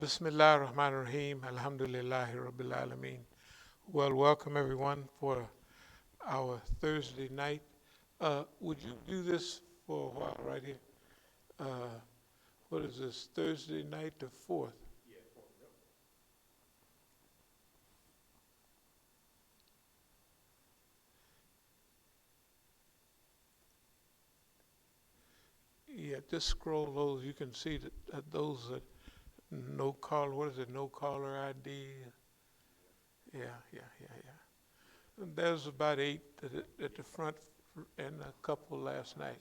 Bismillah ar-Rahman ar-Rahim, Alhamdulillahi Rabbil Alameen. Well, welcome everyone for our Thursday night. Would you do this for a while right here? Uh, what is this, Thursday night the 4th? Yeah, just scroll those. You can see that those are no caller, what is it, no caller ID? Yeah. And there's about 8 at the front and a couple last night.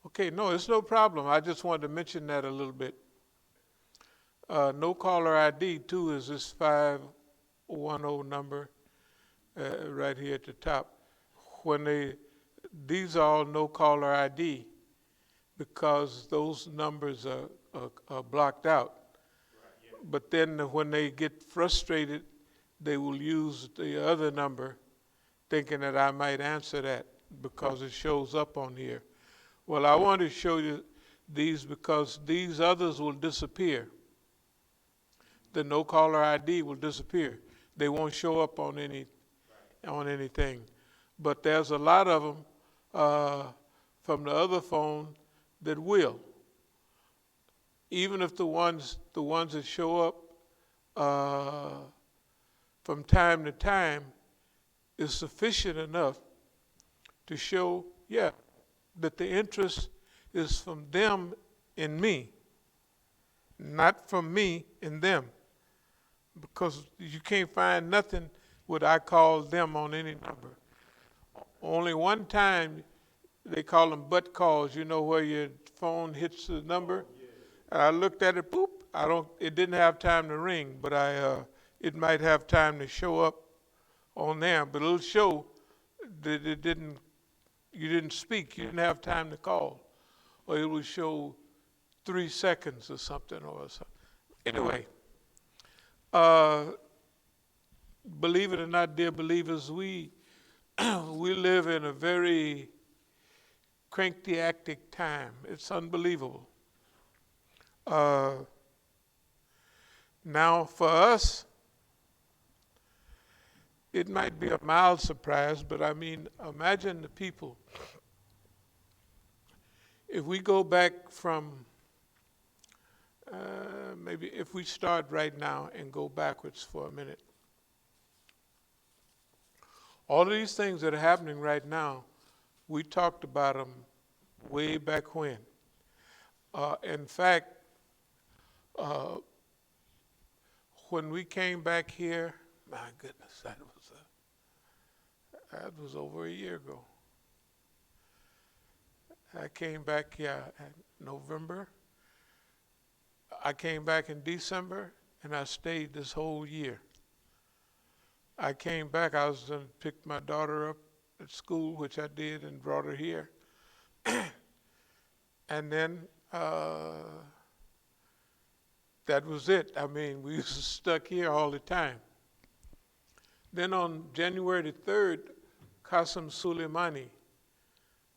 Okay, no, it's no problem. I just wanted to mention that a little bit. No caller ID too is this 510 number right here at the top. These are all no caller ID because those numbers are blocked out. But then when they get frustrated, they will use the other number thinking that I might answer that because it shows up on here. Well, I want to show you these because these others will disappear. The no caller ID will disappear. They won't show up on anything. But there's a lot of them from the other phone that will. Even if the ones that show up from time to time is sufficient enough to show, that the interest is from them in me, not from me in them. Because you can't find nothing what I call them on any number. Only one time they call them butt calls, where your phone hits the number. And I looked at it, boop, it didn't have time to ring, but it might have time to show up on there, but it'll show that you didn't speak, you didn't have time to call. Or it will show 3 seconds or something or something. Anyway, believe it or not, dear believers, we live in a very cranktiactic time. It's unbelievable. Now, for us, it might be a mild surprise, but I mean, imagine the people. If we go back from, maybe if we start right now and go backwards for a minute. All of these things that are happening right now, we talked about them way back when. In fact, when we came back here, my goodness, that was over a year ago. I came back here in November. I came back in December, and I stayed this whole year. I came back, I was going to pick my daughter up at school, which I did, and brought her here. And then that was it. I mean, we was stuck here all the time. Then on January the 3rd, Qasem Soleimani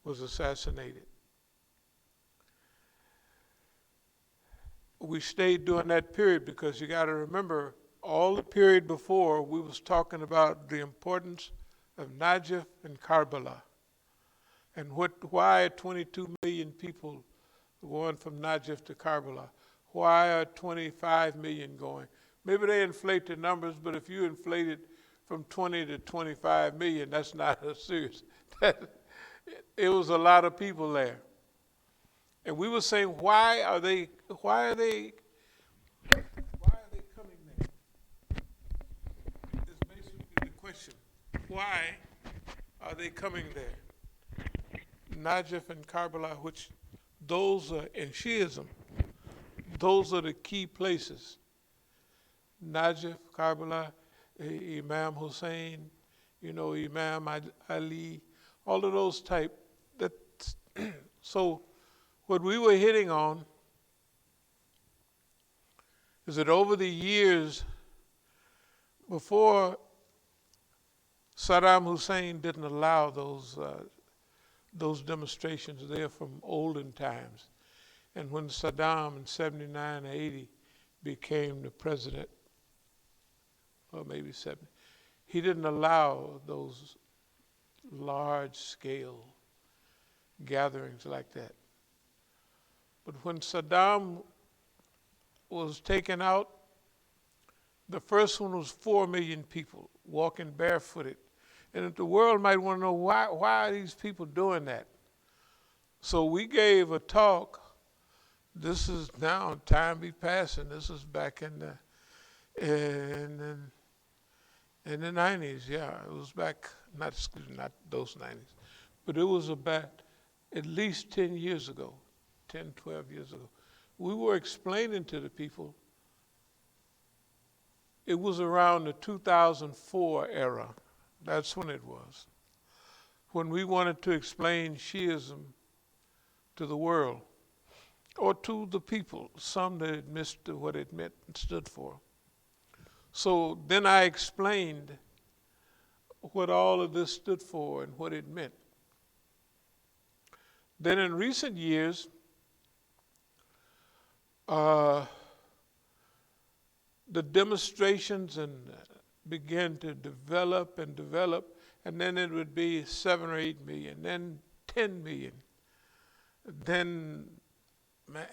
was assassinated. We stayed during that period because you got to remember, all the period before, we was talking about the importance of Najaf and Karbala, and why are 22 million people going from Najaf to Karbala? Why are 25 million going? Maybe they inflate the numbers, but if you inflate it from 20 to 25 million, that's not a serious. It was a lot of people there. And we were saying, why are they coming there? Is basically the question. Why are they coming there? Najaf and Karbala, which those are in Shiism, those are the key places. Najaf, Karbala, Imam Hussein, Imam Ali, all of those type. So what we were hitting on is that over the years, before Saddam Hussein didn't allow those demonstrations there from olden times. And when Saddam in 79 or 80 became the president, or maybe 70, he didn't allow those large-scale gatherings like that. But when Saddam was taken out, the first one was 4 million people walking barefooted. And if the world might want to know why are these people doing that? So we gave a talk. This is now, time be passing. This is back in the 90s, yeah. It was back, not those 90s, but it was about at least 10 years ago, 10, 12 years ago. We were explaining to the people, it was around the 2004 era. That's when it was. When we wanted to explain Shiism to the world, or to the people, some that had missed what it meant and stood for. So then I explained what all of this stood for and what it meant. Then in recent years, the demonstrations began to develop, and then it would be 7 or 8 million, then 10 million. Then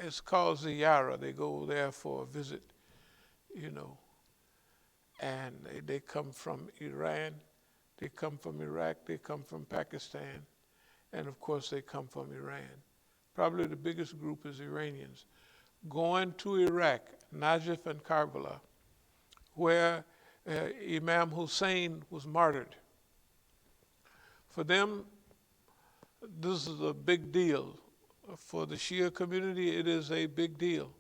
it's called Ziyara. They go there for a visit, and they come from Iran, they come from Iraq, they come from Pakistan, and of course they come from Iran. Probably the biggest group is Iranians. Going to Iraq, Najaf and Karbala, where Imam Hussein was martyred. For them, this is a big deal. For the Shia community, it is a big deal.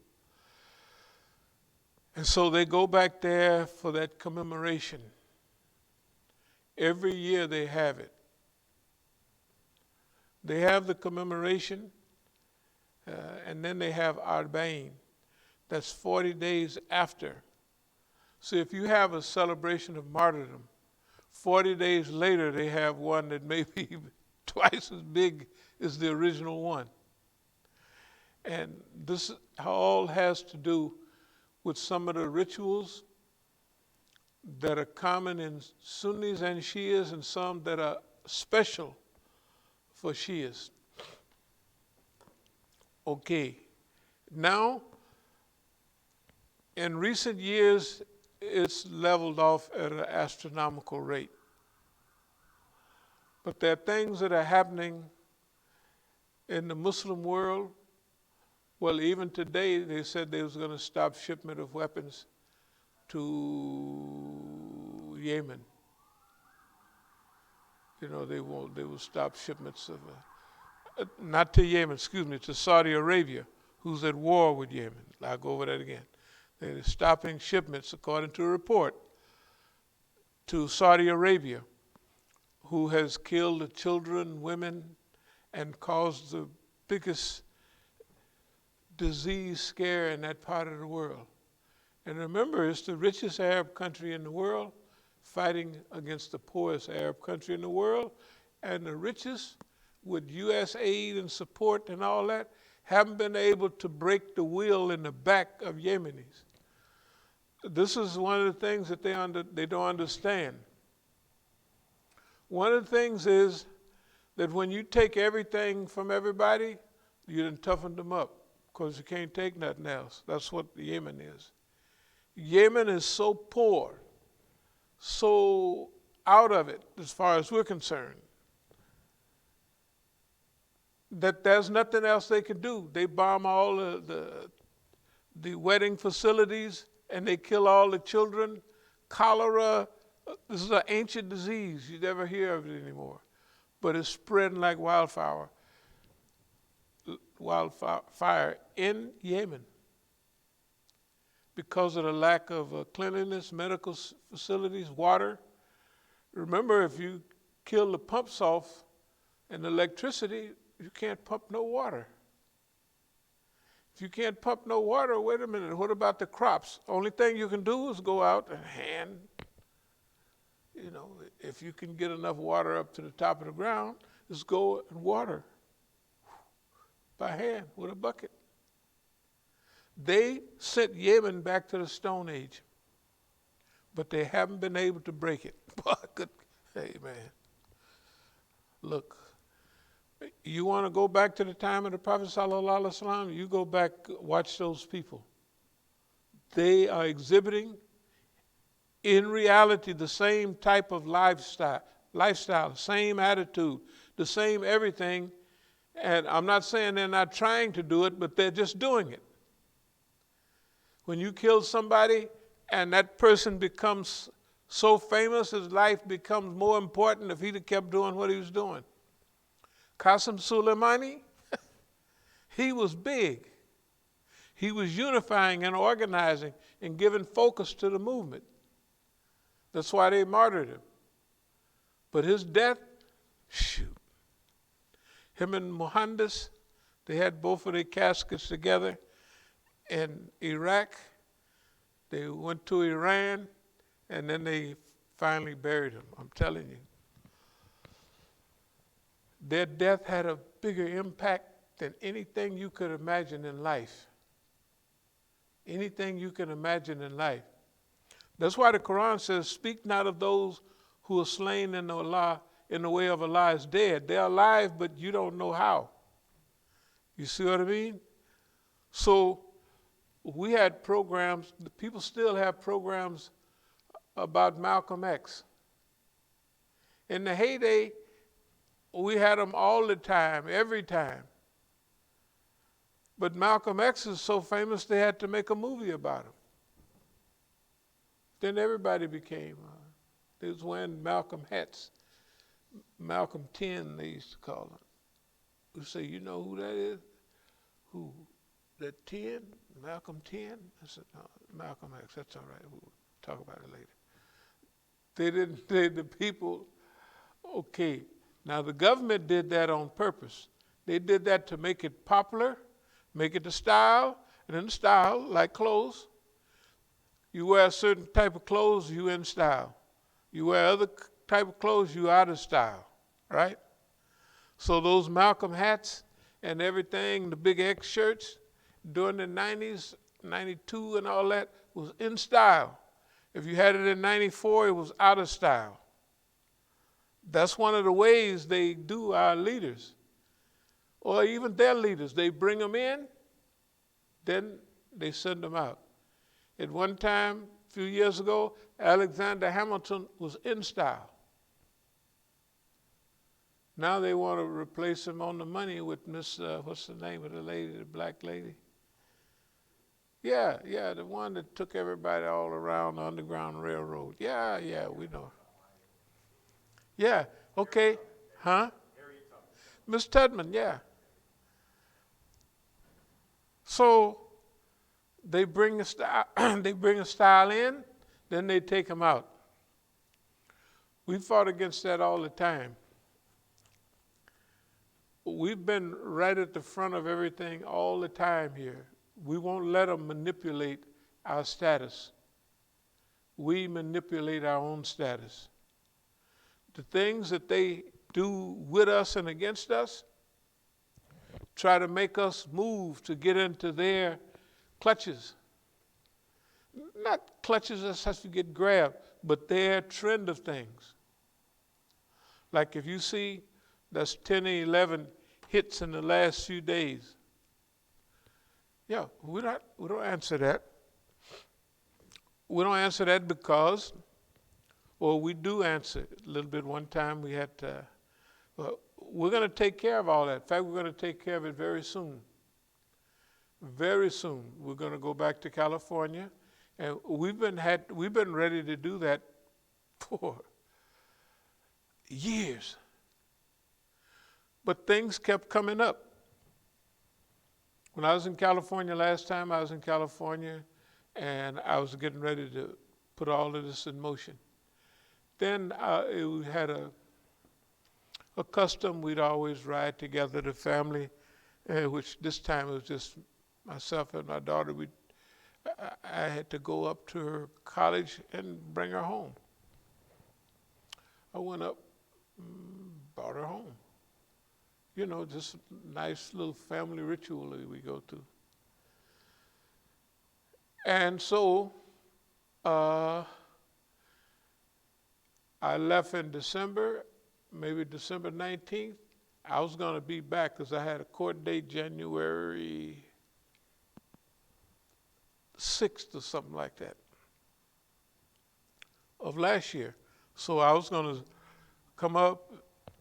And so they go back there for that commemoration. Every year they have it. They have the commemoration, and then they have Arba'in. That's 40 days after. So if you have a celebration of martyrdom, 40 days later they have one that may be twice as big as the original one. And this all has to do with some of the rituals that are common in Sunnis and Shias, and some that are special for Shias. Okay, now in recent years it's leveled off at an astronomical rate. But there are things that are happening in the Muslim world. Well, even today, they said they was going to stop shipment of weapons to Yemen. They will stop shipments of, not to Yemen, to Saudi Arabia, who's at war with Yemen. I'll go over that again. They're stopping shipments, according to a report, to Saudi Arabia, who has killed the children, women, and caused the biggest disease scare in that part of the world. And remember, it's the richest Arab country in the world fighting against the poorest Arab country in the world, and the richest, with U.S. aid and support and all that, haven't been able to break the wheel in the back of Yemenis. This is one of the things that they don't understand. One of the things is that when you take everything from everybody, you done toughened them up, because you can't take nothing else. That's what Yemen is. Yemen is so poor, so out of it, as far as we're concerned, that there's nothing else they can do. They bomb all the wedding facilities, and they kill all the children. Cholera, this is an ancient disease. You never hear of it anymore. But it's spreading like wildfire in Yemen because of the lack of cleanliness, medical facilities, water. Remember, if you kill the pumps off and the electricity, you can't pump no water. If you can't pump no water, wait a minute, what about the crops? Only thing you can do is go out and hand, if you can get enough water up to the top of the ground, just go and water by hand with a bucket. They sent Yemen back to the Stone Age, but they haven't been able to break it. Hey, man, look, you want to go back to the time of the Prophet sallallahu alaihi wasallam? You go back, watch those people. They are exhibiting, in reality, the same type of lifestyle, same attitude, the same everything. And I'm not saying they're not trying to do it, but they're just doing it. When you kill somebody and that person becomes so famous, his life becomes more important if he'd have kept doing what he was doing. Qasem Soleimani, he was big. He was unifying and organizing and giving focus to the movement. That's why they martyred him. But his death, shoot. Him and Mohandas, they had both of their caskets together in Iraq. They went to Iran, and then they finally buried him. I'm telling you. Their death had a bigger impact than anything you could imagine in life. Anything you can imagine in life. That's why the Quran says, speak not of those who are slain in the way of Allah is dead. They're alive, but you don't know how. You see what I mean? So we had programs, people still have programs about Malcolm X. In the heyday, we had them all the time, every time. But Malcolm X is so famous, they had to make a movie about him. Then everybody became, they was wearing Malcolm hats. Malcolm 10, they used to call him. We say, you know who that is? Who? That 10? Malcolm 10? I said, no, Malcolm X, that's all right. We'll talk about it later. The people, okay. Now the government did that on purpose. They did that to make it popular, make it the style, and in the style, like clothes, you wear a certain type of clothes, you in style. You wear other type of clothes, you out of style, right? So those Malcolm hats and everything, the big X shirts, during the 90s, 92 and all that, was in style. If you had it in 94, it was out of style. That's one of the ways they do our leaders, or even their leaders. They bring them in, then they send them out. At one time, a few years ago, Alexander Hamilton was in style. Now they want to replace him on the money with Miss, what's the name of the lady, the black lady? Yeah, the one that took everybody all around the Underground Railroad. Yeah, we know. Yeah, okay, huh? Miss Tedman, yeah. So they bring a style in, then they take them out. We fought against that all the time. We've been right at the front of everything all the time here. We won't let them manipulate our status. We manipulate our own status. The things that they do with us and against us try to make us move to get into their clutches. Not clutches as such to get grabbed, but their trend of things. Like if you see that's 10 or 11 hits in the last few days. Yeah, we don't answer that. We don't answer that because, or we do answer it a little bit. One time we had to, we're going to take care of all that. In fact, we're going to take care of it very soon. Very soon. We're going to go back to California, and we've been ready to do that for years. But things kept coming up. When I was in California last time, I was in California, and I was getting ready to put all of this in motion. Then we had a custom. We'd always ride together, the family, which this time it was just myself and my daughter. I had to go up to her college and bring her home. I went up, brought her home. You know, just a nice little family ritual that we go to. And so uh, I left in December, maybe December 19th. I was going to be back because I had a court date January 6th or something like that of last year. So I was going to come up,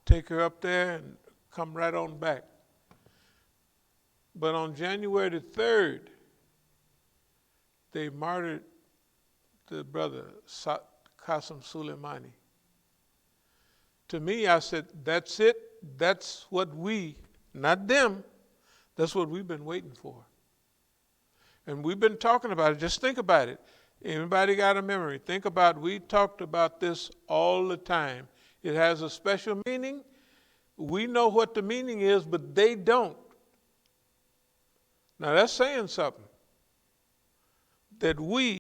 take her up there, and come right on back. But on January the 3rd, they martyred the brother Qasim Soleimani. To me, I said, that's it. That's what we, not them, that's what we've been waiting for. And we've been talking about it. Just think about it. Anybody got a memory? Think about it. We talked about this all the time. It has a special meaning. We know what the meaning is, but they don't. Now that's saying something. That we